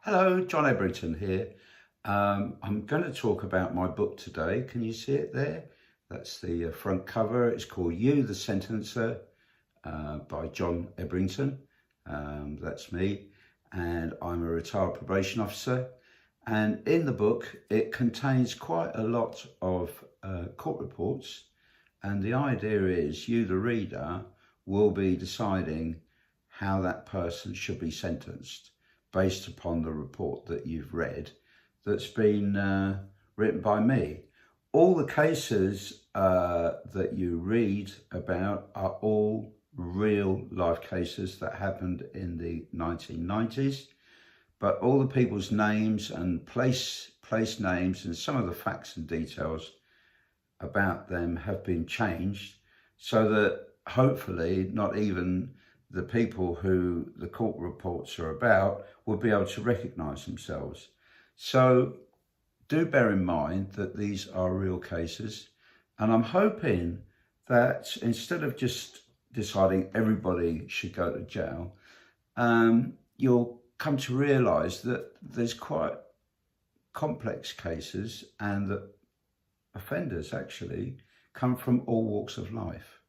Hello, John Ebrington here. I'm going to talk about my book today. Can you see it there? That's the front cover. It's called You, the Sentencer by John Ebrington. That's me, and I'm a retired probation officer. And in the book, it contains quite a lot of court reports. And the idea is you, the reader, will be deciding how that person should be sentenced based upon the report that you've read that's been written by me. All the cases that you read about are all real life cases that happened in the 1990s, but all the people's names and place names and some of the facts and details about them have been changed so that hopefully not even the people who the court reports are about will be able to recognise themselves. So do bear in mind that these are real cases, and I'm hoping that instead of just deciding everybody should go to jail, you'll come to realise that there's quite complex cases and that offenders actually come from all walks of life.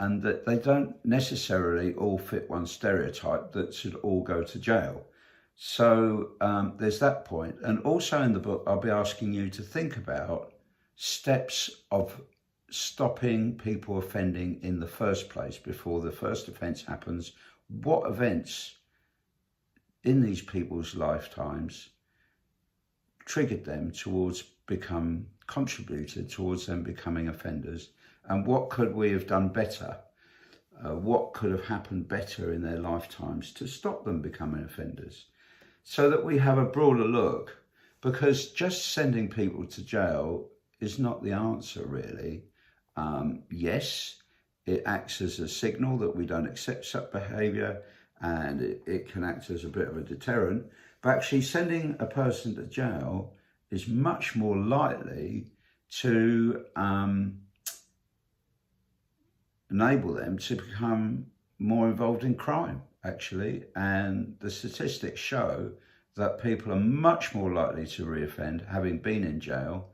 And that they don't necessarily all fit one stereotype that should all go to jail. So there's that point. And also in the book, I'll be asking you to think about steps of stopping people offending in the first place before the first offence happens. What events in these people's lifetimes triggered them towards contributed towards them becoming offenders? And what could we have done better? What could have happened better in their lifetimes to stop them becoming offenders? So that we have a broader look, because just sending people to jail is not the answer, really. Yes, it acts as a signal that we don't accept such behaviour, and it can act as a bit of a deterrent. But actually sending a person to jail is much more likely to enable them to become more involved in crime, actually. And the statistics show that people are much more likely to reoffend having been in jail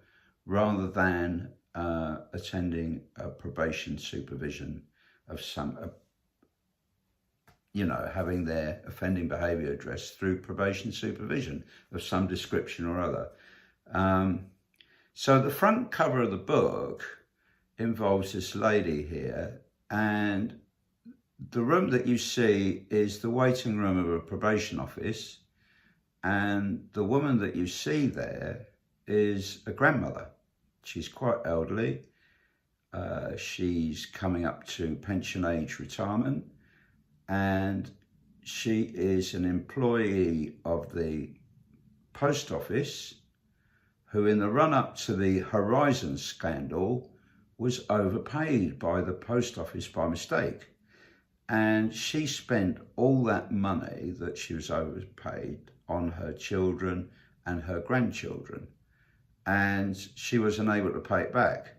rather than attending a probation supervision of some, having their offending behaviour addressed through probation supervision of some description or other. So the front cover of the book involves this lady here, and the room that you see is the waiting room of a probation office, and the woman that you see there is a grandmother. She's quite elderly. She's coming up to pension age retirement, and she is an employee of the post office who, in the run-up to the Horizon scandal, was overpaid by the post office by mistake. And she spent all that money that she was overpaid on her children and her grandchildren, and she was unable to pay it back.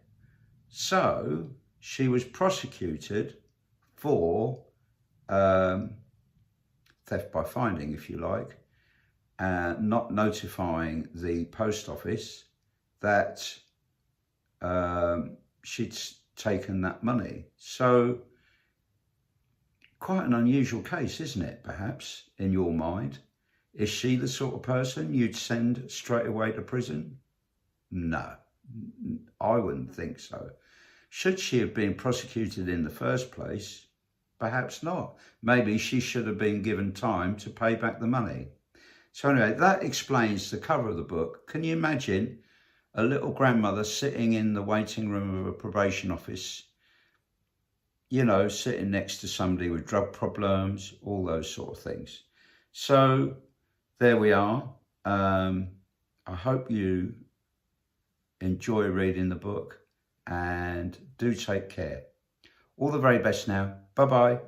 So she was prosecuted for theft by finding, if you like, not notifying the post office that she'd taken that money. So quite an unusual case, isn't it, perhaps, in your mind? Is she the sort of person you'd send straight away to prison? No, I wouldn't think so. Should she have been prosecuted in the first place? Perhaps not. Maybe she should have been given time to pay back the money. So anyway, that explains the cover of the book. Can you imagine a little grandmother sitting in the waiting room of a probation office, sitting next to somebody with drug problems, all those sort of things? So there we are. I hope you enjoy reading the book, and do take care. All the very best now. Bye-bye.